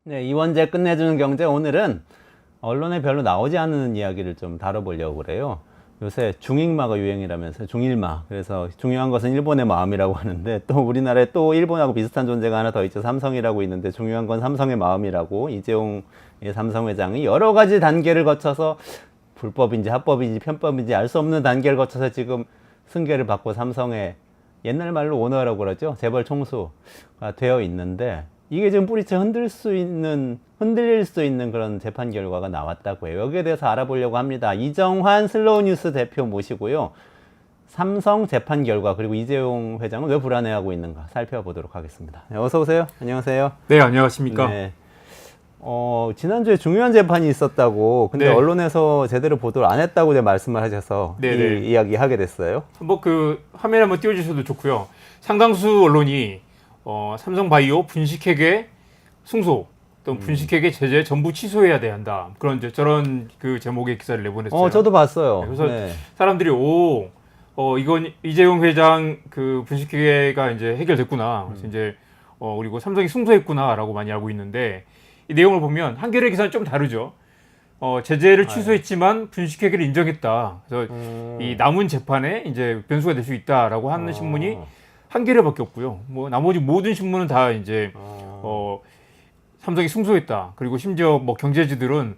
네, 이원재 끝내주는 경제 오늘은 언론에 별로 나오지 않는 이야기를 좀 다뤄보려고 그래요. 요새 중일마가 유행이라면서 중일마. 그래서 중요한 것은 일본의 마음이라고 하는데 또 우리나라에 또 일본하고 비슷한 존재가 하나 더 있죠. 삼성이라고 있는데 중요한 건 삼성의 마음이라고 이재용 삼성 회장이 여러 가지 단계를 거쳐서 불법인지 합법인지 편법인지 알 수 없는 단계를 거쳐서 지금 승계를 받고 삼성의 옛날 말로 오너라고 그러죠. 재벌 총수가 되어 있는데 이게 지금 뿌리채 흔들릴 수 있는 그런 재판 결과가 나왔다고 해요. 여기에 대해서 알아보려고 합니다. 이정환 슬로우뉴스 대표 모시고요. 삼성 재판 결과 그리고 이재용 회장은 왜 불안해하고 있는가 살펴보도록 하겠습니다. 네, 어서 오세요. 안녕하세요. 네, 안녕하십니까. 네. 지난주에 중요한 재판이 있었다고 근데 네. 언론에서 제대로 보도를 안 했다고 말씀을 하셔서 네네. 이 이야기 하게 됐어요. 뭐 그 화면 한번 띄워주셔도 좋고요. 상당수 언론이 삼성바이오 분식회계 승소 또는 분식회계 제재 전부 취소해야 돼야 한다. 그런 저런 그 제목의 기사를 내보냈어요. 저도 봤어요. 네, 그래서 네. 사람들이 이건 이재용 회장 그 분식회계가 이제 해결됐구나. 그래서 이제 그리고 삼성이 승소했구나라고 많이 알고 있는데 이 내용을 보면 한겨레 기사는 좀 다르죠. 제재를 취소했지만 분식회계를 인정했다. 그래서 이 남은 재판에 이제 변수가 될 수 있다라고 하는 신문이 한겨레밖에 없고요. 뭐 나머지 모든 신문은 다 이제 삼성이 승소했다. 그리고 심지어 뭐 경제지들은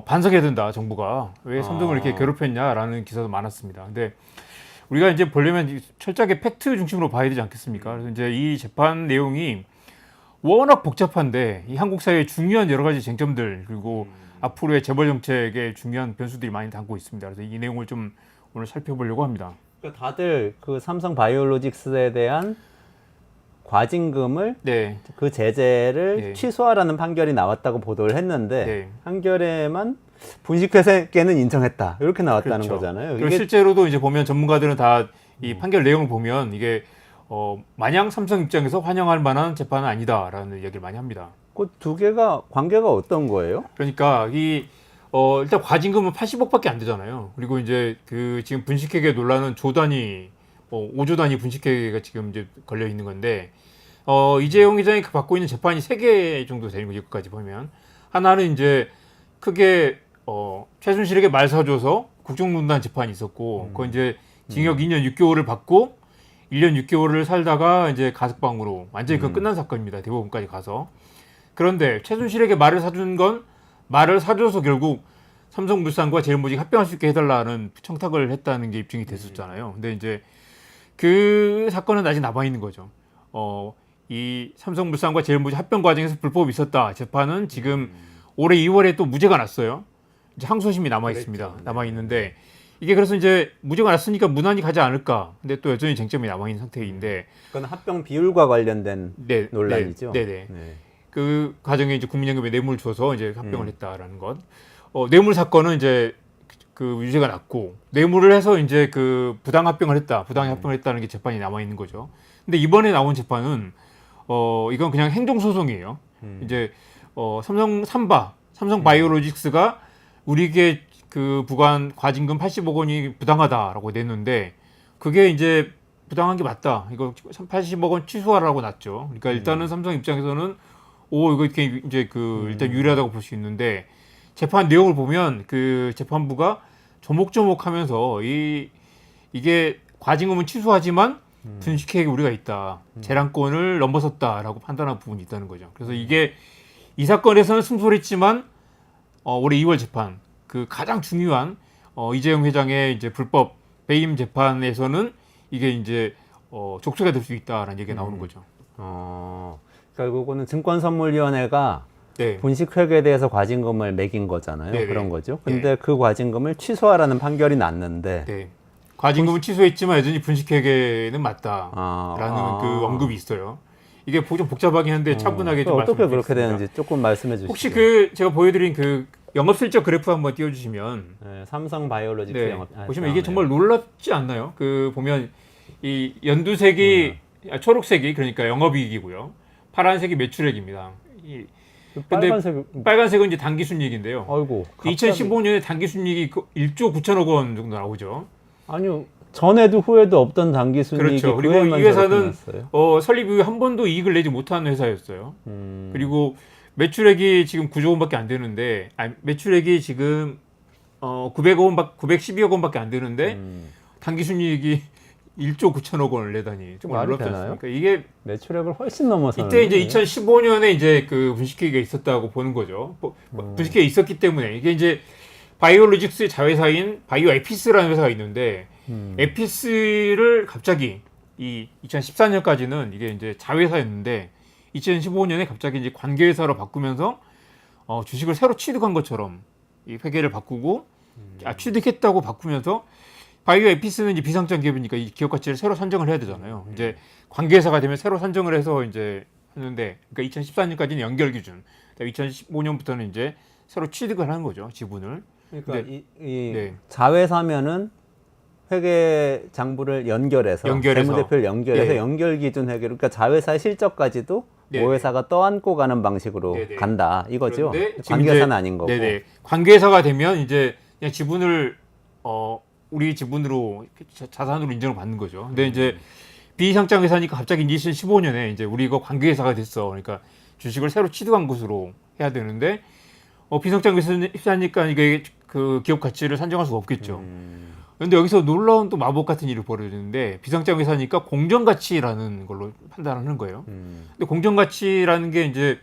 반성해야 된다. 정부가 왜 삼성을 이렇게 괴롭혔냐라는 기사도 많았습니다. 근데 우리가 이제 보려면 철저하게 팩트 중심으로 봐야 되지 않겠습니까? 그래서 이제 이 재판 내용이 워낙 복잡한데 이 한국 사회의 중요한 여러 가지 쟁점들 그리고 앞으로의 재벌 정책에 중요한 변수들이 많이 담고 있습니다. 그래서 이 내용을 좀 오늘 살펴보려고 합니다. 다들 그 삼성 바이오로직스에 대한 과징금을 네. 그 제재를 네. 취소하라는 판결이 나왔다고 보도를 했는데 네. 한겨레만 분식회계는 인정했다 이렇게 나왔다는 그렇죠. 거잖아요. 그리고 이게 실제로도 이제 보면 전문가들은 다 이 판결 내용을 보면 이게 마냥 삼성 입장에서 환영할 만한 재판은 아니다라는 얘기를 많이 합니다. 그 두 개가 관계가 어떤 거예요? 그러니까 일단 과징금은 80억밖에 안 되잖아요. 그리고 이제 그 지금 분식회계 논란은 조 단위, 5조 단위 분식회계가 지금 이제 걸려 있는 건데 이재용 회장이 받고 있는 재판이 3개 정도 되는 거죠. 여기까지 보면 하나는 이제 크게 최순실에게 말 사줘서 국정농단 재판이 있었고, 그건 이제 징역 2년 6개월을 받고 1년 6개월을 살다가 이제 가석방으로 완전히 그 끝난 사건입니다. 대법원까지 가서. 그런데 최순실에게 말을 사준 건 말을 사줘서 결국 삼성물산과 제일모직 합병할 수 있게 해달라는 청탁을 했다는 게 입증이 됐었잖아요. 근데 이제 그 사건은 아직 남아 있는 거죠. 이 삼성물산과 제일모직 합병 과정에서 불법이 있었다. 재판은 지금 올해 2월에 또 무죄가 났어요. 이제 항소심이 남아 있습니다. 남아 있는데 이게 그래서 이제 무죄가 났으니까 무난히 가지 않을까. 근데 또 여전히 쟁점이 남아 있는 상태인데. 그건 합병 비율과 관련된 네, 논란이죠. 네네. 네. 그 과정에 이제 국민연금에 뇌물 줘서 이제 합병을 했다라는 것. 뇌물 사건은 이제 그 유죄가 났고 뇌물을 해서 이제 그 부당 합병을 했다. 부당 합병을 했다는 게 재판이 남아 있는 거죠. 근데 이번에 나온 재판은 이건 그냥 행정 소송이에요. 이제 삼성 바이오로직스가 우리에게 그 부과한 과징금 80억 원이 부당하다라고 냈는데 그게 이제 부당한 게 맞다. 이거 80억 원 취소하라고 났죠. 그러니까 일단은 삼성 입장에서는 이거 이렇게 이제 일단 유리하다고 볼 수 있는데 재판 내용을 보면 그 재판부가 조목조목하면서 이게 과징금은 취소하지만 분식회계 우리가 있다. 재량권을 넘어섰다라고 판단한 부분이 있다는 거죠. 그래서 이게 이 사건에서는 승소를 했지만 올해 2월 재판 그 가장 중요한 이재용 회장의 이제 불법 배임 재판에서는 이게 이제 족쇄가 될 수 있다라는 얘기가 나오는 거죠. 결국은 증권선물위원회가 네. 분식회계에 대해서 과징금을 매긴 거잖아요. 네네. 그런 거죠. 근데 그 과징금을 취소하라는 판결이 났는데 네. 과징금은 취소했지만 여전히 분식회계는 맞다라는 그 언급이 있어요. 이게 좀 복잡하긴 한데 차분하게 좀 어떻게 말씀드리겠습니다. 그렇게 되는지 조금 말씀해 주시죠. 혹시 제가 보여드린 영업실적 그래프 한번 띄워주시면 네, 삼성 바이오로직스 네, 영업 보시면 이게 정말 놀랍지 않나요? 보면 이 연두색이 초록색이 그러니까 영업이익이고요. 파란색이 매출액입니다. 근데 빨간색은 이제 당기순이익인데요. 아이고, 2015년에 당기순이익이 1조 9천억 원 정도 나오죠. 아니요. 전에도 후에도 없던 당기순이익이 그렇죠. 그리고 이 회사는 설립 이후에 한 번도 이익을 내지 못한 회사였어요. 그리고 매출액이 지금 9조 원밖에 안 되는데, 매출액이 지금 912억 원밖에 안 되는데 당기순이익이 1조 9천억 원을 내다니 정말 말이 놀랍지 되나요? 않습니까? 이게 매출액을 훨씬 넘어서 이때 이제 2015년에 이제 그 분식회계가 있었다고 보는 거죠. 분식회계 있었기 때문에 이게 이제 바이오로직스의 자회사인 바이오에피스라는 회사가 있는데 에피스를 갑자기 이 2014년까지는 이게 이제 자회사였는데 2015년에 갑자기 이제 관계회사로 바꾸면서 주식을 새로 취득한 것처럼 이 회계를 바꾸고 취득했다고 바꾸면서 바이오 에피스는 이제 비상장 기업이니까 이 기업 가치를 새로 산정을 해야 되잖아요. 이제 관계회사가 되면 새로 산정을 해서 이제 하는데, 그러니까 2014년까지는 연결 기준, 2015년부터는 이제 새로 취득을 하는 거죠, 지분을. 그러니까 근데- 이 네. 자회사면은 회계 장부를 연결해서 재무대표를 연결해서 네. 연결 기준 회계, 그러니까 자회사의 실적까지도 네. 모회사가 떠안고 가는 방식으로 네, 네. 간다 이거죠. 그런데 지금 관계사는 이제- 아닌 거고. 네네. 관계회사가 되면 이제 그냥 지분을 우리 지분으로 자산으로 인정을 받는 거죠. 근데 이제 비상장 회사니까 갑자기 2015년에 이제 우리 이거 관계회사가 됐어. 그러니까 주식을 새로 취득한 것으로 해야 되는데 비상장 회사니까 이게 그 기업 가치를 산정할 수가 없겠죠. 그런데 여기서 놀라운 또 마법 같은 일이 벌어지는데 비상장 회사니까 공정 가치라는 걸로 판단하는 거예요. 근데 공정 가치라는 게 이제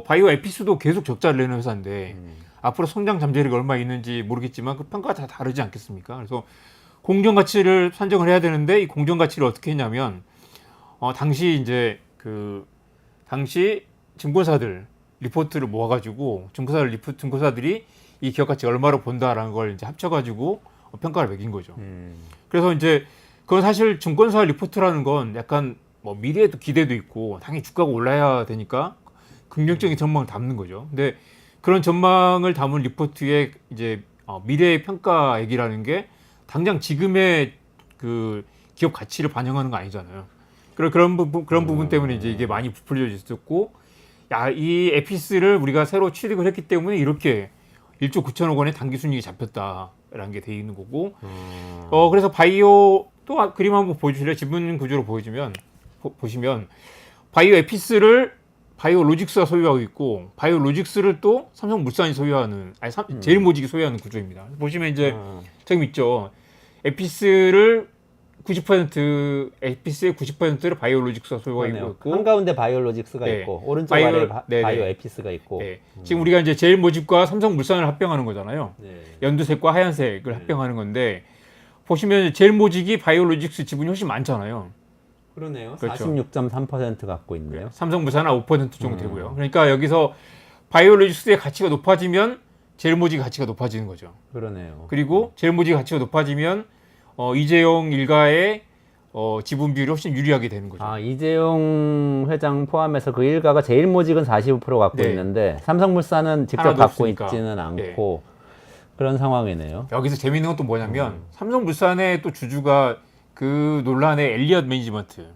바이오 에피스도 계속 적자를 내는 회사인데 앞으로 성장 잠재력이 얼마 있는지 모르겠지만 그 평가가 다 다르지 않겠습니까? 그래서 공정 가치를 산정을 해야 되는데 이 공정 가치를 어떻게 했냐면 당시 이제 당시 증권사들 리포트를 모아가지고 증권사들이 이 기업 가치 얼마로 본다라는 걸 이제 합쳐가지고 평가를 매긴 거죠. 그래서 이제 그건 사실 증권사 리포트라는 건 약간 뭐 미래에도 기대도 있고 당연히 주가가 올라야 되니까 긍정적인 전망을 담는 거죠. 근데 그런 전망을 담은 리포트의 이제 미래의 평가액이라는 게 당장 지금의 그 기업 가치를 반영하는 거 아니잖아요. 그런 부분 때문에 이제 이게 많이 부풀려져 있었고, 이 에피스를 우리가 새로 취득을 했기 때문에 이렇게 1조 9천억 원의 당기순이익이 잡혔다라는 게 돼 있는 거고, 그래서 바이오 또 그림 한번 보여주실래요? 지분 구조로 보시면 바이오 에피스를 바이오로직스가 소유하고 있고 바이오로직스를 또 삼성물산이 소유하는 제일모직이 소유하는 구조입니다. 보시면 이제 저기 있죠. 에피스의 90%를 바이오로직스가 소유하고 있고 한가운데 바이오로직스가 네. 있고 오른쪽 아래 네네. 바이오 에피스가 있고. 네. 지금 우리가 이제 제일모직과 삼성물산을 합병하는 거잖아요. 네. 연두색과 하얀색을 합병하는 건데 보시면 제일모직이 바이오로직스 지분이 훨씬 많잖아요. 그러네요. 그렇죠. 46.3% 갖고 있네요. 삼성물산은 5% 정도 되고요. 그러니까 여기서 바이오로직스의 가치가 높아지면 제일모직의 가치가 높아지는 거죠. 그러네요. 그리고 제일모직의 가치가 높아지면 이재용 일가의 지분 비율이 훨씬 유리하게 되는 거죠. 이재용 회장 포함해서 그 일가가 제일모직은 45% 갖고 네. 있는데 삼성물산은 직접 하나도 갖고 없으니까. 있지는 않고 그런 상황이네요. 여기서 재미있는 건 또 뭐냐면 삼성물산의 또 주주가 그 논란의 엘리엇 매니지먼트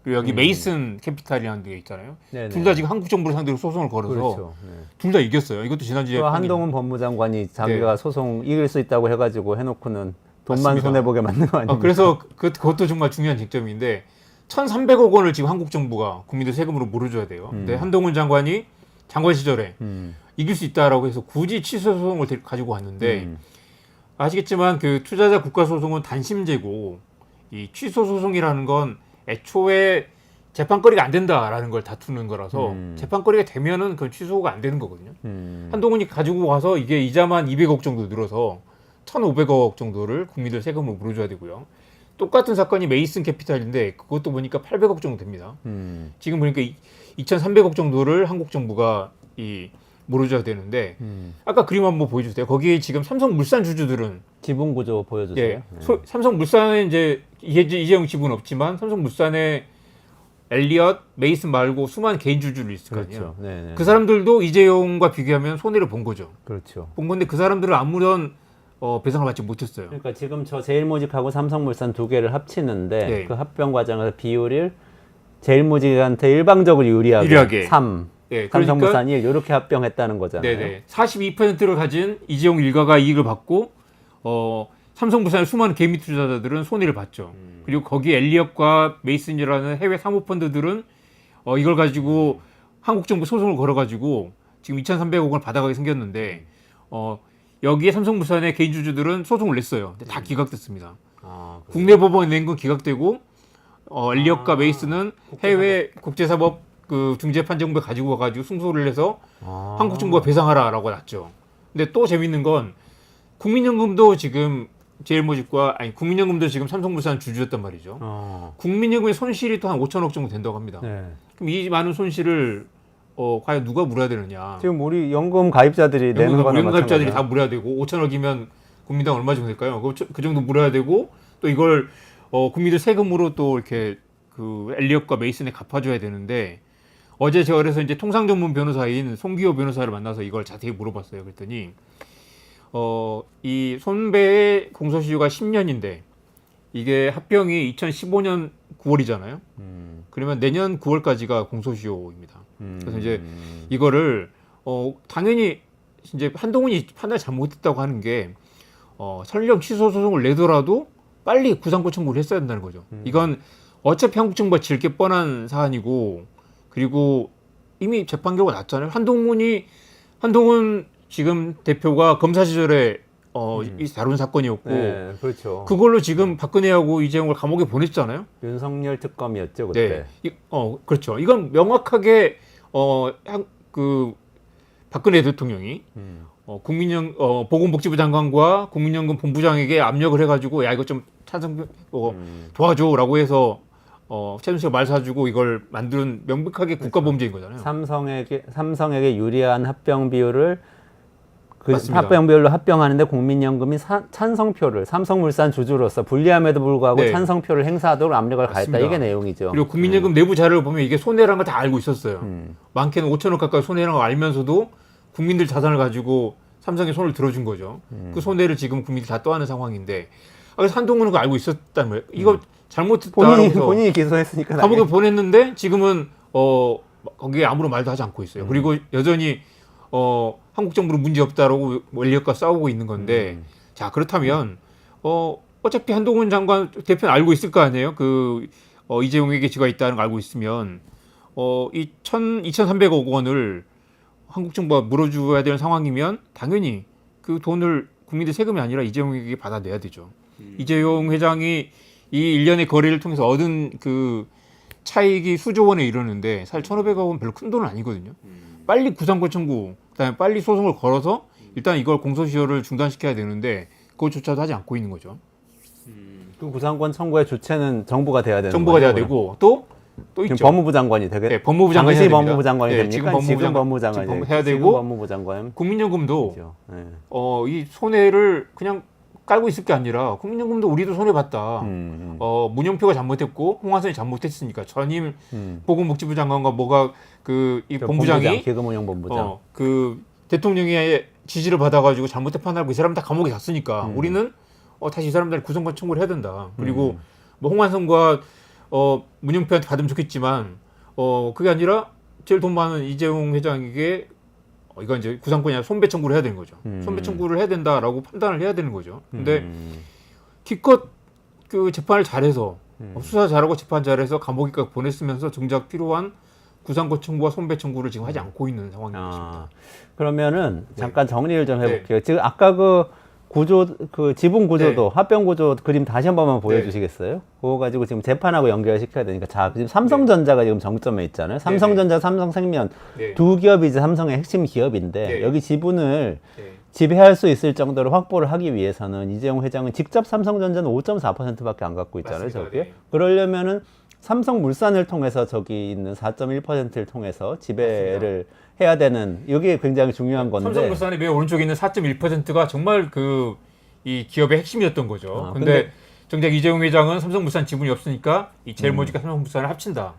그리고 여기 메이슨 캐피탈이라는 데 있잖아요. 네네. 둘 다 지금 한국 정부를 상대로 소송을 걸어서 그렇죠. 네. 둘 다 이겼어요. 이것도 지난주에 또 한동훈 법무장관이 자기가 소송 이길 수 있다고 해가지고 해놓고는 돈만 맞습니다. 손해보게 만든 거 아닙니까? 그래서 그것도 정말 중요한 쟁점인데 1,300억 원을 지금 한국 정부가 국민들 세금으로 물어줘야 돼요. 근데 한동훈 장관이 장관 시절에 이길 수 있다라고 해서 굳이 취소 소송을 가지고 왔는데 아시겠지만 그 투자자 국가 소송은 단심제고 이 취소 소송이라는 건 애초에 재판거리가 안 된다라는 걸 다투는 거라서 재판거리가 되면은 그건 취소가 안 되는 거거든요. 한동훈이 가지고 와서 이게 이자만 200억 정도 늘어서 1,500억 정도를 국민들 세금으로 물어줘야 되고요. 똑같은 사건이 메이슨 캐피탈인데 그것도 보니까 800억 정도 됩니다. 지금 보니까 2,300억 정도를 한국 정부가 물어줘야 되는데 아까 그림 한번 보여주세요. 거기에 지금 삼성물산 주주들은 지분 구조 보여주세요. 예, 삼성물산에 이제 이재용 지분 없지만 삼성물산에 엘리엇, 메이슨 말고 수많은 개인 주주를 있을 거 아니에요. 그렇죠. 네네. 그 사람들도 이재용과 비교하면 손해를 본 거죠. 그렇죠. 본 건데 그 사람들은 아무런 배상을 받지 못했어요. 그러니까 지금 저 제일모직하고 삼성물산 두 개를 합치는데 네. 그 합병 과정에서 비율을 제일모직한테 일방적으로 유리하게 3, 예, 삼성물산 1 이렇게 합병했다는 거잖아요. 네네. 42%를 가진 이재용 일가가 이익을 받고 삼성물산의 수많은 개미 투자자들은 손해를 봤죠. 그리고 거기 엘리엇과 메이슨이라는 해외 사모펀드들은 이걸 가지고 한국 정부 소송을 걸어가지고 지금 2,300억 원을 받아가게 생겼는데 여기에 삼성물산의 개인 주주들은 소송을 냈어요. 근데 다 기각됐습니다. 국내 법원에 낸 건 기각되고 엘리엇과 메이스는 해외 국제사법 그 중재판정부에 가지고 와가지고 승소를 해서 한국 정부가 배상하라라고 났죠. 근데 또 재밌는 건 국민연금도 지금 제일모직과 아니 국민연금도 지금 삼성물산 주주였단 말이죠. 국민연금의 손실이 또 한 5천억 정도 된다고 합니다. 네. 그럼 이 많은 손실을 과연 누가 물어야 되느냐? 지금 우리 연금 가입자들이 내는 거나 연금 가입자들이 마찬가지야. 다 물어야 되고 5천억이면 국민당 얼마 정도 될까요? 그 정도 물어야 되고 또 이걸 국민들 세금으로 또 이렇게 그 엘리엇과 메이슨에 갚아줘야 되는데 어제 제가 그래서 이제 통상 전문 변호사인 송기호 변호사를 만나서 이걸 자세히 물어봤어요. 그랬더니 이 손배의 공소시효가 10년인데 이게 합병이 2015년 9월이잖아요. 그러면 내년 9월까지가 공소시효입니다. 그래서 이제 이거를 당연히 이제 한동훈이 판단을 잘못했다고 하는 게 설령 취소 소송을 내더라도 빨리 구상권 청구를 했어야 된다는 거죠. 이건 어차피 한국 정부가 질 게 뻔한 사안이고 그리고 이미 재판 결과 났잖아요. 한동훈 지금 대표가 검사 시절에 이 다룬 사건이었고 네, 그렇죠. 그걸로 지금 박근혜하고 이재용을 감옥에 보냈잖아요. 윤석열 특검이었죠 그때. 네, 그렇죠. 이건 명확하게 그 박근혜 대통령이 보건복지부 장관과 국민연금 본부장에게 압력을 해가지고 야 이거 좀 찬성 도와줘라고 해서 최순실가 말 사주고 이걸 만든 명백하게 국가범죄인 거잖아요. 삼성에게 유리한 합병 비율을 그 맞습니다. 합병 비율로 합병하는데 국민연금이 찬성표를 삼성물산 주주로서 불리함에도 불구하고 네. 찬성표를 행사하도록 압력을 가했다. 맞습니다. 이게 내용이죠. 그리고 국민연금 내부 자료를 보면 이게 손해라는 걸 다 알고 있었어요. 많게는 5천억 가까이 손해라는 걸 알면서도 국민들 자산을 가지고 삼성에 손을 들어준 거죠. 그 손해를 지금 국민들이 다 떠안는 상황인데 그래서 한동훈은 그거 알고 있었다는 거예요. 이거 잘못했다고 본인이 기소했으니까 감옥에 보냈는데 지금은 거기에 아무런 말도 하지 않고 있어요. 그리고 여전히 한국 정부는 문제 없다라고 엘리엇과 싸우고 있는 건데 자 그렇다면 어차피 한동훈 장관 대표는 알고 있을 거 아니에요. 그 이재용에게 지가 있다는 걸 알고 있으면 이 2,300억 원을 한국 정부가 물어줘야 되는 상황이면 당연히 그 돈을 국민들 세금이 아니라 이재용에게 받아내야 되죠. 이재용 회장이 이 일련의 거래를 통해서 얻은 그 차익이 수조 원에 이르는데 사실 1,500억 원 별로 큰 돈은 아니거든요. 빨리 구상권 청구, 그다음에 빨리 소송을 걸어서 일단 이걸 공소시효를 중단시켜야 되는데 그것조차도 하지 않고 있는 거죠. 그 구상권 청구의 주체는 정부가 돼야 되는 정부가 돼야 거죠, 되고 또 지금 있죠. 법무부 장관이 되게 네, 법무부 장관이 당시 해야 됩니다. 법무부 장관이 네, 됩니까? 지금 법무부 장관이 지금 해야 지금 되고 법무부 장관 국민연금도 그렇죠. 네. 이 손해를 그냥 깔고 있을 게 아니라 국민연금도 우리도 손해 봤다. 문영표가 잘못했고 홍화선이 잘못했으니까 전임 보건복지부 장관과 뭐가 이 본부장이 기금운용본부장 그 대통령의 지지를 받아가지고 잘못된 판단하고 이 사람 다 감옥에 갔으니까 우리는 다시 이 사람들 구성권 청구를 해야 된다. 그리고 뭐 홍환선과 문영표한테 받으면 좋겠지만 그게 아니라 제일 돈 많은 이재용 회장에게 이건 이제 구상권이 아니라 손배 청구를 해야 되는 거죠. 손배 청구를 해야 된다라고 판단을 해야 되는 거죠. 근데 기껏 그 재판을 잘해서 수사 잘하고 재판 잘해서 감옥에까지 보냈으면서 정작 필요한 구상권 청구와 손배 청구를 지금 하지 않고 있는 상황인 것입니다. 그러면은 잠깐 정리를 좀 해볼게요. 지금 아까 그 구조, 그 지분 구조도 합병 구조 그림 다시 한 번만 보여주시겠어요? 그거 가지고 지금 재판하고 연결시켜야 되니까 자, 지금 삼성전자가 지금 정점에 있잖아요. 삼성전자, 삼성생명 두 기업이 이제 삼성의 핵심 기업인데 여기 지분을 지배할 수 있을 정도로 확보를 하기 위해서는 이재용 회장은 직접 삼성전자는 5.4%밖에 안 갖고 있잖아요. 맞습니다. 저게 그러려면은 삼성물산을 통해서 저기 있는 4.1%를 통해서 지배를 해야 되는 이게 굉장히 중요한 건데 삼성물산의 맨 오른쪽에 있는 4.1%가 정말 이 기업의 핵심이었던 거죠. 근데 정작 이재용 회장은 삼성물산 지분이 없으니까 이 제일모직과 삼성물산을 합친다.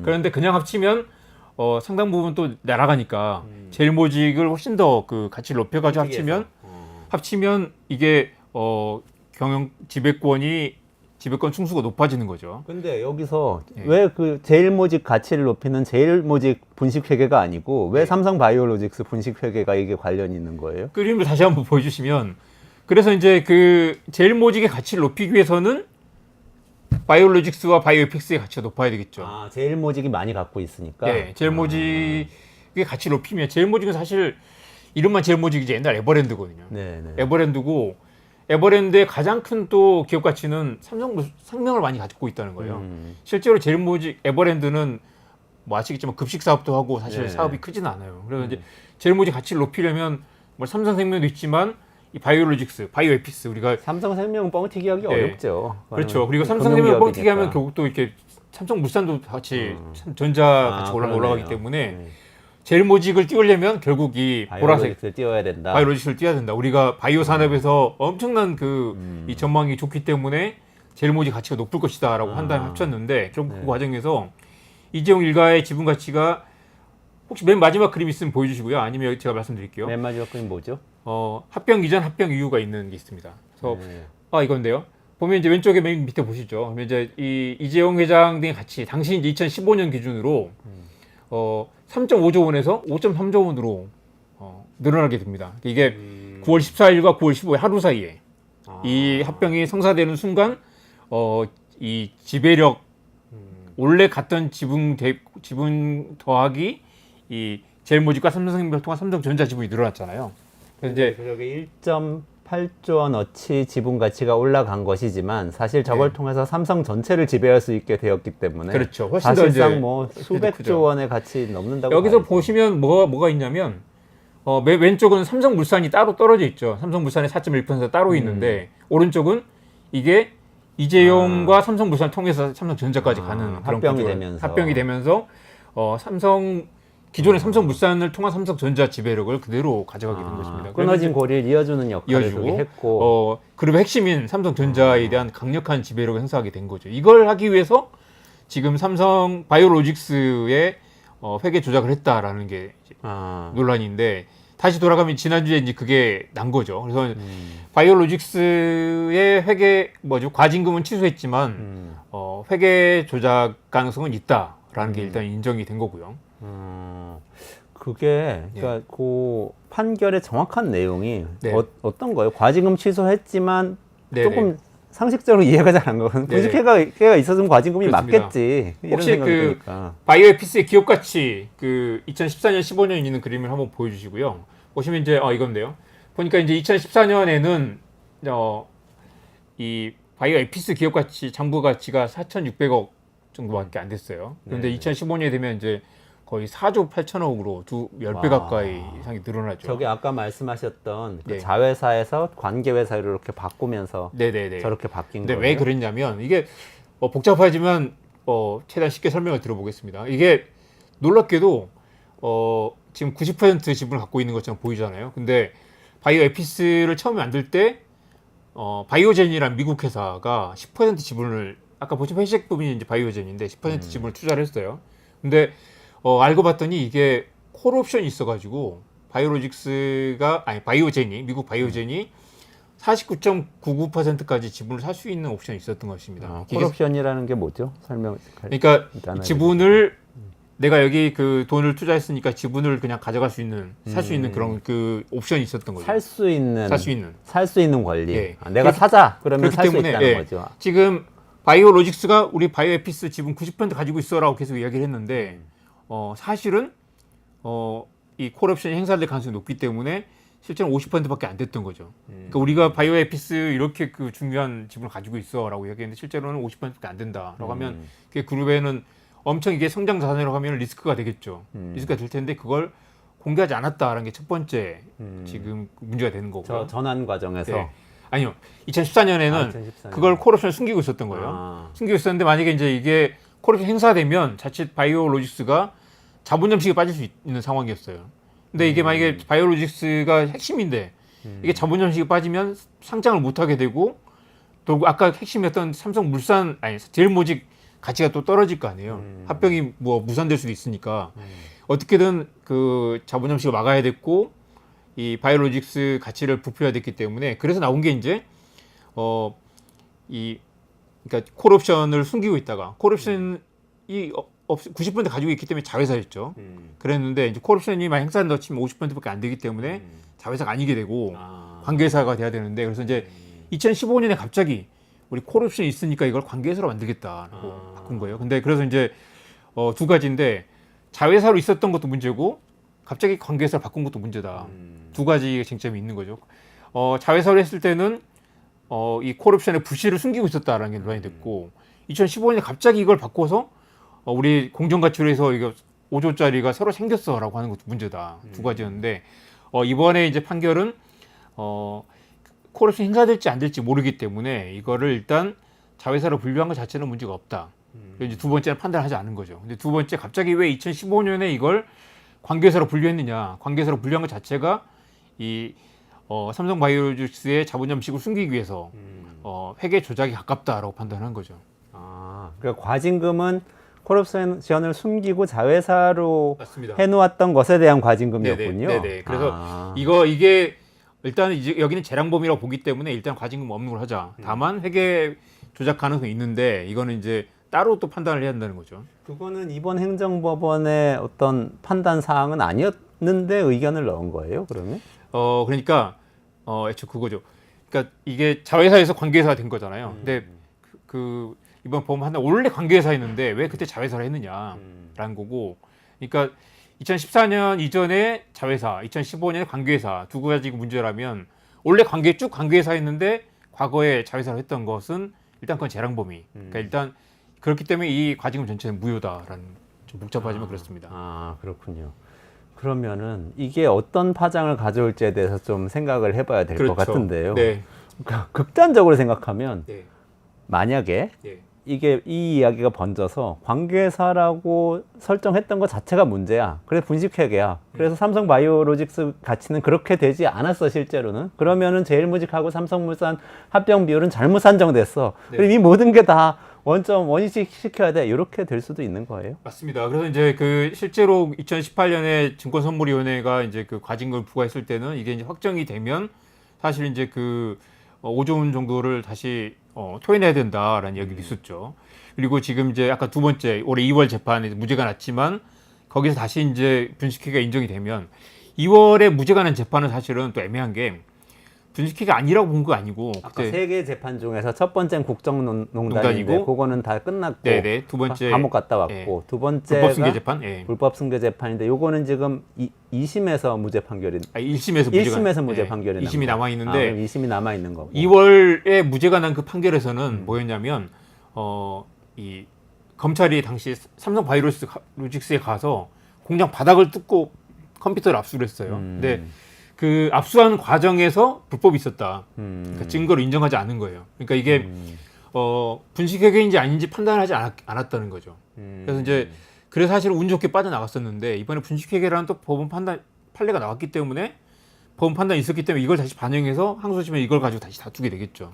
그런데 그냥 합치면 상당 부분 또 날아가니까 제일모직을 훨씬 더 그 가치를 높여가지고 합치면 이게 경영 지배권 충수가 높아지는 거죠. 근데 여기서 왜 그 제일모직 가치를 높이는 제일모직 분식회계가 아니고 왜 삼성바이오로직스 분식회계가 이게 관련이 있는 거예요? 그림을 다시 한번 보여주시면 그래서 이제 그 제일모직의 가치를 높이기 위해서는 바이오로직스와 바이오에픽스의 가치가 높아야 되겠죠. 아, 제일모직이 많이 갖고 있으니까. 네, 제일모직의 가치 높이면 제일모직은 사실 이름만 제일모직이지 옛날 에버랜드거든요. 네, 네. 에버랜드고 에버랜드의 가장 큰 또 기업 가치는 생명을 많이 갖고 있다는 거예요. 실제로 제일모직 에버랜드는 뭐 아시겠지만 급식 사업도 하고 사실 네. 사업이 크지는 않아요. 그래서 이제 제일모직 가치를 높이려면 뭐 삼성생명도 있지만 이 바이오로직스, 바이오에피스 우리가 삼성생명은 뻥튀기하기 네. 어렵죠. 그렇죠. 그리고 금융 삼성생명 뻥튀기 기업이니까. 하면 결국 또 이렇게 삼성물산도 같이 전자 같이 그러네요. 올라가기 때문에 네. 제일모직을 띄우려면 결국 이 보라색 바이오로직스를 띄워야 된다. 바이오로직스를 띄워야 된다. 우리가 바이오 산업에서 엄청난 이 전망이 좋기 때문에 제일모직 가치가 높을 것이다라고 한 다음에 합쳤는데 결국 네. 그 과정에서 이재용 일가의 지분 가치가 혹시 맨 마지막 그림 있으면 보여주시고요. 아니면 제가 말씀드릴게요. 맨 마지막 그림 뭐죠? 합병 이전, 합병 이후가 있는 게 있습니다. 그래서 네. 이건데요. 보면 이제 왼쪽에 맨 밑에 보시죠. 그러면 이제 이재용 회장 등의 가치 당시 이제 2015년 기준으로 3.5조 원에서 5.3조 원으로 늘어나게 됩니다. 이게 9월 14일과 9월 15일 하루 사이에 이 합병이 성사되는 순간 이 지배력 원래 갔던 지분 더하기 이 제일모직과 삼성생명을 통한 삼성전자 지분이 늘어났잖아요. 그래서 이제 그게 1.8조 원어치 지분 가치가 올라간 것이지만 사실 저걸 네. 통해서 삼성 전체를 지배할 수 있게 되었기 때문에 그렇죠. 훨씬 더 사실상 이제 뭐 수백조 크죠. 원의 가치 넘는다고 여기서 봐야죠. 보시면 뭐가 있냐면 맨 왼쪽은 삼성물산이 따로 떨어져 있죠. 삼성물산의 4.1% 따로 있는데 오른쪽은 이게 이재용과 삼성물산 통해서 삼성전자까지 가는 그런 합병이 구조가- 되면서. 합병이 되면서 기존의 삼성물산을 통한 삼성전자 지배력을 그대로 가져가게 된 것입니다. 끊어진 고리를 이어주는 역할을 이어주고 저기 했고 그룹의 핵심인 삼성전자에 대한 강력한 지배력을 행사하게 된 거죠. 이걸 하기 위해서 지금 삼성 바이오로직스의 회계 조작을 했다라는 게 이제 논란인데 다시 돌아가면 지난주에 이제 그게 난 거죠. 그래서 바이오로직스의 회계 과징금은 취소했지만 회계 조작 가능성은 있다라는 게 일단 인정이 된 거고요. 그게 그러니까 그 판결의 정확한 내용이 네. 어떤 거예요? 과징금 취소했지만 네네. 조금 상식적으로 이해가 잘 안 가거든요. 네네. 분식회계가 있었으면 과징금이 그렇습니다. 맞겠지. 이런 혹시 생각이 그 드니까. 바이오에피스의 기업 가치 2014년 15년 있는 그림을 한번 보여주시고요. 보시면 이제 이건데요. 보니까 이제 2014년에는 이 바이오에피스 기업 가치 장부 가치가 4,600억 정도밖에 안 됐어요. 그런데 네. 2015년에 되면 이제 거의 4조 8천억으로 10배 와. 가까이 이상이 늘어나죠. 저게 아까 말씀하셨던 그 네. 자회사에서 관계회사로 이렇게 바꾸면서 네네네. 저렇게 바뀐 근데 거예요. 왜 그랬냐면 이게 복잡하지만 최대한 쉽게 설명을 들어보겠습니다. 이게 놀랍게도 지금 90% 지분을 갖고 있는 것처럼 보이잖아요. 근데 바이오에피스를 처음에 만들 때 바이오젠이라는 미국 회사가 10% 지분을 아까 보시면 회색 부분이 이제 바이오젠인데 10% 지분을 투자를 했어요. 근데 알고 봤더니 이게 콜옵션이 있어가지고 바이오젠이 미국 바이오젠이 49.99%까지 지분을 살 수 있는 옵션이 있었던 것입니다. 콜옵션이라는 게 뭐죠? 설명. 그러니까 일단은 지분을 내가 여기 그 돈을 투자했으니까 지분을 그냥 가져갈 수 있는 살 수 있는 그런 그 옵션이 있었던 거죠. 살 수 있는 살 수 있는 권리. 예. 내가 사자 그러면 그렇기 살 수 때문에, 있다는 예. 거죠. 지금 바이오로직스가 우리 바이오에피스 지분 90% 가지고 있어라고 계속 이야기를 했는데 사실은 이 콜옵션이 행사될 가능성이 높기 때문에 실제는 50%밖에 안 됐던 거죠. 그러니까 우리가 바이오에피스 이렇게 그 중요한 지분을 가지고 있어라고 이야기했는데 실제로는 50%밖에 안 된다라고 하면 그 그룹에는 엄청 이게 성장 자산이라고 하면 리스크가 되겠죠. 리스크가 될 텐데 그걸 공개하지 않았다라는 게 첫 번째 지금 문제가 되는 거고요. 저 전환 과정에서 네. 아니요. 2014년에는 2014년. 그걸 콜옵션을 숨기고 있었던 거예요. 숨기고 있었는데 만약에 이제 이게 콜옵션 행사되면 자칫 바이오로직스가 자본 점식에 빠질 수 있는 상황이었어요. 근데 이게 만약에 바이오로직스가 핵심인데 이게 자본 점식에 빠지면 상장을 못 하게 되고 또 아까 핵심이었던 삼성물산 제일모직 가치가 또 떨어질 거 아니에요. 합병이 무산될 수도 있으니까 어떻게든 그 자본 점식을 막아야 됐고 이 바이오로직스 가치를 부풀려야 됐기 때문에 그래서 나온 게 이제 그러니까 콜옵션을 숨기고 있다가 콜옵션이 90% 가지고 있기 때문에 자회사였죠. 그랬는데 이제 콜옵션이 만 행사한다고 치면 50%밖에 안 되기 때문에 자회사가 아니게 되고 관계회사가 돼야 되는데 그래서 이제 2015년에 갑자기 우리 콜옵션이 있으니까 이걸 관계회사로 만들겠다라고 바꾼 거예요. 근데 그래서 이제 두 가지인데 자회사로 있었던 것도 문제고 갑자기 관계회사로 바꾼 것도 문제다. 두 가지 쟁점이 있는 거죠. 자회사로 했을 때는 이 콜옵션의 부실을 숨기고 있었다라는 게 논란이 됐고 2015년에 갑자기 이걸 바꿔서 우리 공정가치로해서 이거 5조짜리가 새로 생겼어라고 하는 것도 문제다. 두 가지였는데 이번에 이제 판결은 콜옵션 행사될지 안 될지 모르기 때문에 이거를 일단 자회사로 분류한 것 자체는 문제가 없다. 그리고 이제 두 번째는 판단하지 않은 거죠. 근데 두 번째 갑자기 왜 2015년에 이걸 관계사로 분류했느냐? 관계사로 분류한 것 자체가 이 삼성바이오로직스의 자본 잠식을 숨기기 위해서 회계 조작에 가깝다라고 판단한 거죠. 그러니까 과징금은 콜옵션을 숨기고 자회사로 맞습니다. 해놓았던 것에 대한 과징금이었군요. 네네. 그래서 이게 일단 이제 여기는 재량범이라고 보기 때문에 일단 과징금 없는 걸 하자. 다만 회계 조작 가능성이 있는데 이거는 이제 따로 또 판단을 해야 한다는 거죠. 그거는 이번 행정법원의 어떤 판단 사항은 아니었는데 의견을 넣은 거예요, 그러면? 그러니까 애초 그거죠. 그러니까 이게 자회사에서 관계회사가 된 거잖아요. 근데 그 이번 법원 판단 원래 관계회사였는데 왜 그때 자회사를 했느냐라는 거고. 그러니까 2014년 이전에 자회사, 2015년에 관계회사 두 가지 문제라면 원래 쭉 관계회사였는데 과거에 자회사를 했던 것은 일단 그건 재량범위. 그러니까 일단 그렇기 때문에 이 과징금 전체는 무효다라는 좀 복잡하지만 그렇습니다. 그렇군요. 그러면은 이게 어떤 파장을 가져올지에 대해서 좀 생각을 해봐야 될 것 그렇죠. 같은데요. 네. 그러니까 극단적으로 생각하면 네. 만약에 네. 이게 이 이야기가 번져서 관계사라고 설정했던 것 자체가 문제야. 그래서 분식회계야. 그래서 삼성바이오로직스 가치는 그렇게 되지 않았어 실제로는. 그러면은 제일모직하고 삼성물산 합병 비율은 잘못 산정됐어. 네. 그럼 이 모든 게 다 원점 원위치 시켜야 돼. 이렇게 될 수도 있는 거예요. 맞습니다. 그래서 이제 그 실제로 2018년에 증권선물위원회가 이제 그 과징금을 부과했을 때는 이게 이제 확정이 되면 사실 이제 그 5조 원 정도를 다시 토해내야 된다라는 이야기도 있었죠. 그리고 지금 이제 아까 두 번째 올해 2월 재판에 무죄가 났지만 거기서 다시 이제 분식회계가 인정이 되면 2월에 무죄가 난 재판은 사실은 또 애매한 게 분식회계가 아니라고 본 거 아니고 아까 세 개 재판 중에서 첫 번째는 국정농단인데 농단이고, 그거는 다 끝났고 네네 두 번째 감옥 갔다 왔고 예. 두 번째가 불법 승계 재판, 예. 불법 승계 재판인데 요거는 지금 2심에서 무죄 판결이 1심에서 1심에서 무죄 판결이 2심이 난 남아 있는데 그럼 2심이 남아 있는 거고. 2월에 무죄가 난 그 판결에서는 뭐였냐면 이 검찰이 당시 삼성바이오로직스에 가서 공장 바닥을 뜯고 컴퓨터를 압수를 했어요. 근데 그 압수하는 과정에서 불법이 있었다. 그러니까 증거를 인정하지 않은 거예요. 그러니까 이게 분식회계인지 아닌지 판단하지 않았다는 거죠. 그래서 이제 그래서 사실은 운 좋게 빠져나갔었는데 이번에 분식회계라는 또 법원 판례가 나왔기 때문에 법원 판단이 있었기 때문에 이걸 다시 반영해서 항소심에 이걸 가지고 다시 다투게 되겠죠.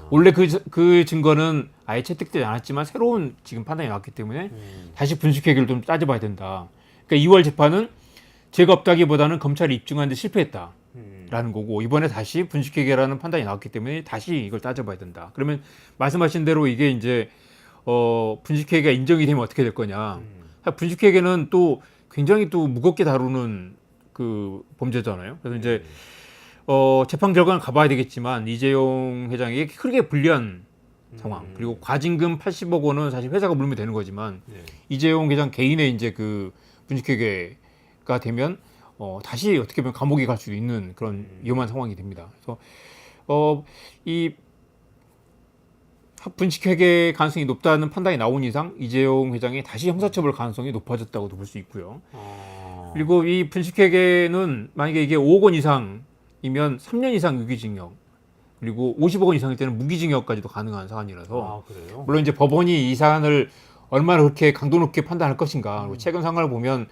원래 그 증거는 아예 채택되지 않았지만 새로운 지금 판단이 나왔기 때문에 다시 분식회계를 좀 따져봐야 된다. 그러니까 2월 재판은 죄가 없다기보다는 검찰이 입증하는데 실패했다라는 거고 이번에 다시 분식회계라는 판단이 나왔기 때문에 다시 이걸 따져봐야 된다. 그러면 말씀하신 대로 이게 이제 분식회계가 인정이 되면 어떻게 될 거냐. 분식회계는 또 굉장히 또 무겁게 다루는 그 범죄잖아요. 그래서 이제 재판 결과는 가봐야 되겠지만 이재용 회장에게 크게 불리한 상황. 그리고 과징금 80억 원은 사실 회사가 물면 되는 거지만 이재용 회장 개인의 이제 그 분식회계가 되면 다시 어떻게 보면 감옥에 갈 수도 있는 그런 위험한 상황이 됩니다. 그래서 이 분식회계 가능성이 높다는 판단이 나온 이상 이재용 회장이 다시 형사처벌 가능성이 높아졌다고도 볼 수 있고요. 그리고 이 분식회계는 만약에 이게 5억 원 이상이면 3년 이상 유기징역 그리고 50억 원 이상일 때는 무기징역까지도 가능한 사안이라서 그래요? 물론 이제 법원이 이 사안을 얼마나 그렇게 강도 높게 판단할 것인가 그리고 최근 상황을 보면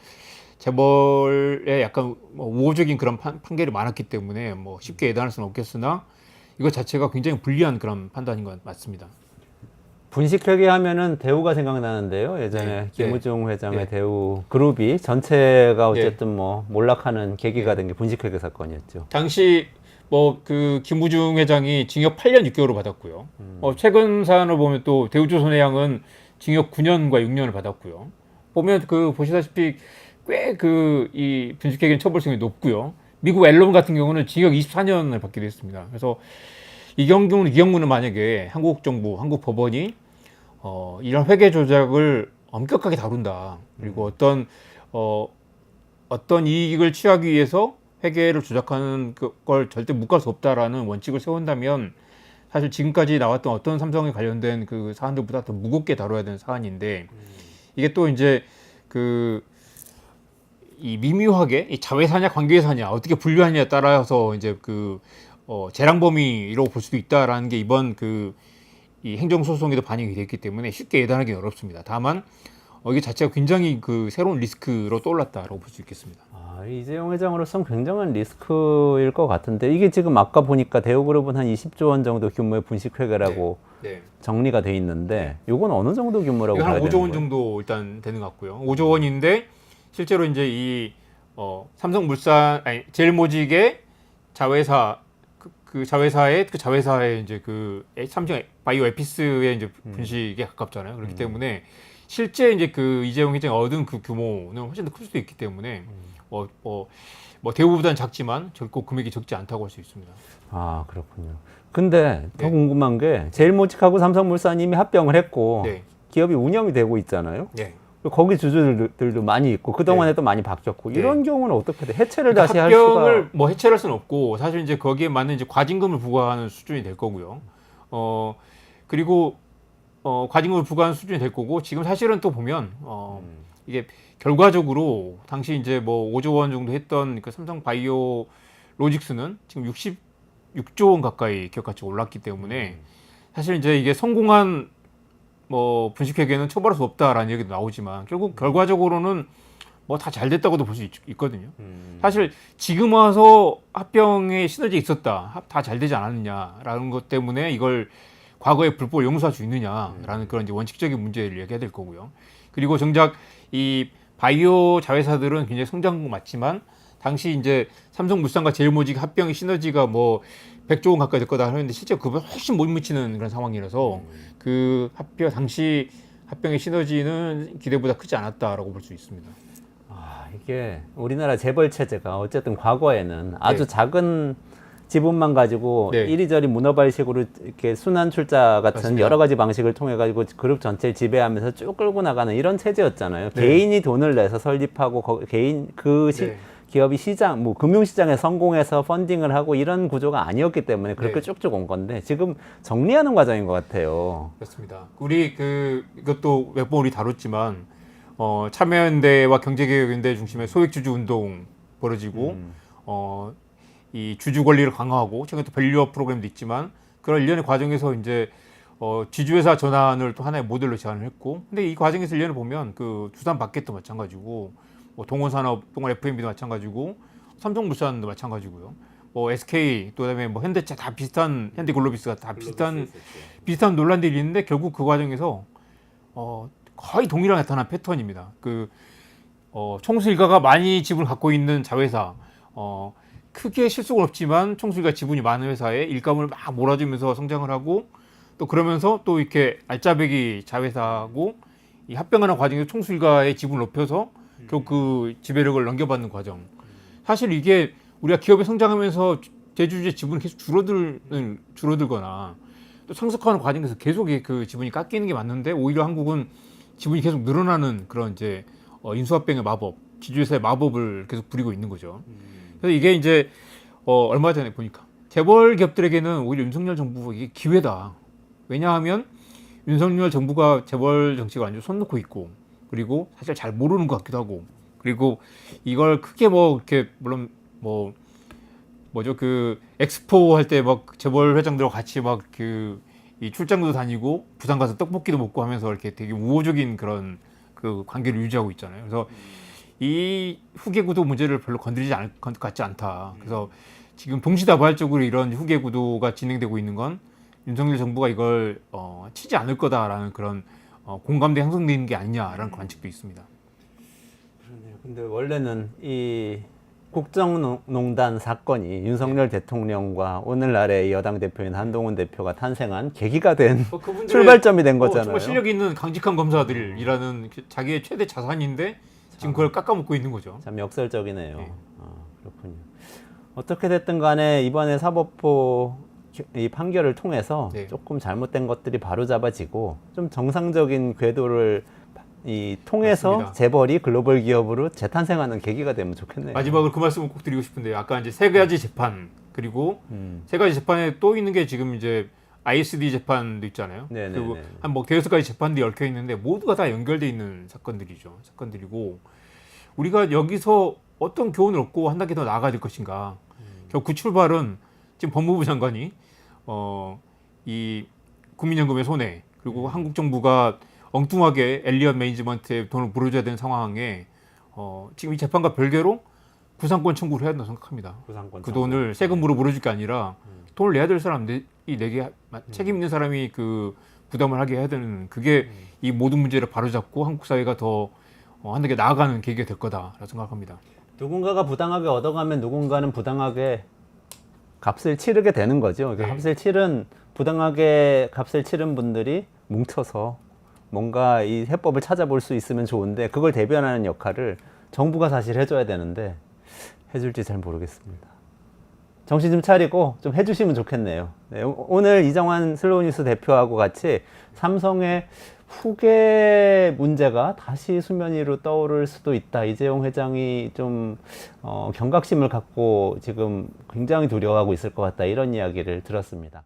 재벌에 약간 우호적인 그런 판결이 많았기 때문에 뭐 쉽게 예단할 수는 없겠으나 이것 자체가 굉장히 불리한 그런 판단인 건 맞습니다. 분식회계 하면은 대우가 생각나는데요. 예전에 네. 김우중 회장의 네. 대우 그룹이 전체가 어쨌든 뭐 몰락하는 계기가 된 게 분식회계 사건이었죠. 당시 뭐 그 김우중 회장이 징역 8년 6개월을 받았고요. 최근 사안을 보면 또 대우조선해양은 징역 9년과 6년을 받았고요. 보면 그 보시다시피 꽤 그 이 분식회계 처벌성이 높고요. 미국 앨런 같은 경우는 징역 24년을 받기도 했습니다. 그래서 이 경우는 만약에 한국 정부, 한국 법원이 이런 회계 조작을 엄격하게 다룬다. 그리고 어떤 이익을 취하기 위해서 회계를 조작하는 걸 절대 묵과할 수 없다라는 원칙을 세운다면 사실 지금까지 나왔던 어떤 삼성에 관련된 그 사안들보다 더 무겁게 다뤄야 되는 사안인데 이게 또 이제 이 미묘하게 이 자회사냐 관계사냐 어떻게 분류하냐에 따라서 이제 재량 범위라고 볼 수도 있다라는 게 이번 이 행정소송에도 반영이 됐기 때문에 쉽게 예단하기 어렵습니다. 다만 이게 자체가 굉장히 새로운 리스크로 떠올랐다라고 볼 수 있겠습니다. 이재용 회장으로서는 굉장한 리스크일 것 같은데 이게 지금 아까 보니까 대우그룹은 한 20조 원 정도 규모의 분식회계라고 네. 정리가 돼 있는데 이건 어느 정도 규모라고 봐야 한 되는 5조 원 거예요? 정도 일단 되는 것 같고요. 5조 원인데 실제로 이제 이 삼성물산 아니 제일모직의 자회사 자회사의 이제 삼성 바이오 에피스의 이제 분식에 가깝잖아요. 그렇기 때문에 실제 이제 이재용 회장이 얻은 그 규모는 훨씬 더 클 수도 있기 때문에 뭐 대우보다는 작지만 결코 금액이 적지 않다고 할 수 있습니다. 그렇군요. 근데 더 네. 궁금한 게 제일모직하고 삼성물산이 이미 합병을 했고 네. 기업이 운영이 되고 있잖아요. 네. 거기 주주들도 많이 있고 그동안에 또 많이 바뀌었고 네. 이런 경우는 어떻게 돼? 해체를 그러니까 다시 할 수가 합병을 뭐 해체를 할 수는 없고 사실 이제 거기에 맞는 이제 과징금을 부과하는 수준이 될 거고요. 그리고 과징금을 부과하는 수준이 될 거고 지금 사실은 또 보면 이게 결과적으로 당시 이제 뭐 5조 원 정도 했던 그 삼성 바이오 로직스는 지금 66조 원 가까이 기업 가치가 올랐기 때문에 사실 이제 이게 성공한 뭐 분식회계는 처벌할 수 없다라는 얘기도 나오지만 결국 결과적으로는 뭐 다 잘 됐다고도 볼 수 있거든요. 사실 지금 와서 합병에 시너지 있었다, 다 잘 되지 않았느냐라는 것 때문에 이걸 과거에 불법을 용서할 수 있느냐라는 그런 이제 원칙적인 문제를 얘기해야 될 거고요. 그리고 정작 이 바이오 자회사들은 굉장히 성장한 거 맞지만 당시 이제 삼성물산과 제일모직 합병의 시너지가 뭐 100조 원 가까이 될 거다 하는데 실제 그보다 훨씬 못 미치는 그런 상황이라서 당시 합병의 시너지는 기대보다 크지 않았다라고 볼 수 있습니다. 이게 우리나라 재벌 체제가 어쨌든 과거에는 아주 작은 지분만 가지고 네. 이리저리 문어발식으로 이렇게 순환 출자 같은 맞습니다. 여러 가지 방식을 통해 가지고 그룹 전체를 지배하면서 쭉 끌고 나가는 이런 체제였잖아요. 네. 개인이 돈을 내서 설립하고 개인 네. 기업이 금융시장에 성공해서 펀딩을 하고 이런 구조가 아니었기 때문에 그렇게 네. 쭉쭉 온 건데 지금 정리하는 과정인 것 같아요. 그렇습니다. 우리 이것도 몇 번 우리 다뤘지만 참여연대와 경제개혁연대 중심의 소액주주 운동 벌어지고 이 주주 권리를 강화하고 최근에 또 밸류업 프로그램도 있지만 그런 일련의 과정에서 이제 지주회사 전환을 또 하나의 모델로 제안을 했고 근데 이 과정에서 일련을 보면 두산 바켓도 마찬가지고 뭐 동원산업, 동원 FMB도 마찬가지고 삼성물산도 마찬가지고요. 뭐 SK 또 그다음에 뭐 현대차 다 비슷한 현대글로비스가 다 비슷한 논란들이 있는데 결국 그 과정에서 거의 동일하게 나타난 패턴입니다. 총수 일가가 많이 지분을 갖고 있는 자회사 크게 실속은 없지만 총수 일가 지분이 많은 회사에 일감을 막 몰아주면서 성장을 하고 또 그러면서 또 이렇게 알짜배기 자회사하고 이 합병하는 과정에서 총수 일가의 지분을 높여서 결국 그 지배력을 넘겨받는 과정. 사실 이게 우리가 기업이 성장하면서 대주주의 지분이 계속 줄어들거나 또 상속하는 과정에서 계속 그 지분이 깎이는 게 맞는데 오히려 한국은 지분이 계속 늘어나는 그런 이제 인수합병의 마법, 지주회사의 마법을 계속 부리고 있는 거죠. 그래서 이게 이제 얼마 전에 보니까 재벌 기업들에게는 오히려 윤석열 정부 이게 기회다. 왜냐하면 윤석열 정부가 재벌 정치가 완전 손 놓고 있고 그리고 사실 잘 모르는 것 같기도 하고 그리고 이걸 크게 뭐 이렇게 물론 뭐 뭐죠 엑스포 할 때 막 재벌 회장들과 같이 막 이 출장도 다니고 부산 가서 떡볶이도 먹고 하면서 이렇게 되게 우호적인 그런 관계를 유지하고 있잖아요. 그래서 이 후계구도 문제를 별로 건드리지 않을 것 같지 않다. 그래서 지금 동시다발적으로 이런 후계구도가 진행되고 있는 건 윤석열 정부가 이걸 치지 않을 거다라는 그런 공감대 형성되는 게 아니냐라는 관측도 있습니다. 그러네요. 근데 원래는 이 국정농단 사건이 윤석열 대통령과 오늘날의 여당 대표인 한동훈 대표가 탄생한 계기가 된 출발점이 된 거잖아요. 정말 실력 있는 강직한 검사들이라는 자기의 최대 자산인데 지금 그걸 깎아먹고 있는 거죠. 참 역설적이네요. 네. 그렇군요. 어떻게 됐든 간에 이번에 사법부 이 판결을 통해서 네. 조금 잘못된 것들이 바로잡아지고 좀 정상적인 궤도를 통해서 맞습니다. 재벌이 글로벌 기업으로 재탄생하는 계기가 되면 좋겠네요. 마지막으로 그 말씀을 꼭 드리고 싶은데 아까 이제 세 가지 재판 그리고 세 가지 재판에 또 있는 게 지금 이제 ISD 재판도 있잖아요. 네네네. 그리고 한 뭐 대여섯 가지 재판들이 얽혀 있는데 모두가 다 연결돼 있는 사건들이고 우리가 여기서 어떤 교훈을 얻고 한 단계 더 나아가야 될 것인가. 결국 그 출발은 지금 법무부 장관이 이 국민연금의 손해 그리고 한국 정부가 엉뚱하게 엘리엇 매니지먼트에 돈을 물어줘야 되는 상황에 지금 이 재판과 별개로 구상권 청구를 해야 된다고 생각합니다. 구상권 그 청구. 돈을 세금으로 물어줄 게 아니라 돈을 내야 될 사람이 내게 책임 있는 사람이 그 부담을 하게 해야 되는 그게 이 모든 문제를 바로잡고 한국 사회가 더 한 단계 나아가는 계기가 될 거다라고 생각합니다. 누군가가 부당하게 얻어가면 누군가는 부당하게 값을 치르게 되는 거죠. 그 네. 부당하게 값을 치른 분들이 뭉쳐서 뭔가 이 해법을 찾아볼 수 있으면 좋은데 그걸 대변하는 역할을 정부가 사실 해줘야 되는데 해줄지 잘 모르겠습니다. 정신 좀 차리고 좀 해주시면 좋겠네요. 네, 오늘 이정환 슬로우 뉴스 대표하고 같이 삼성의 후계 문제가 다시 수면 위로 떠오를 수도 있다. 이재용 회장이 좀 경각심을 갖고 지금 굉장히 두려워하고 있을 것 같다. 이런 이야기를 들었습니다.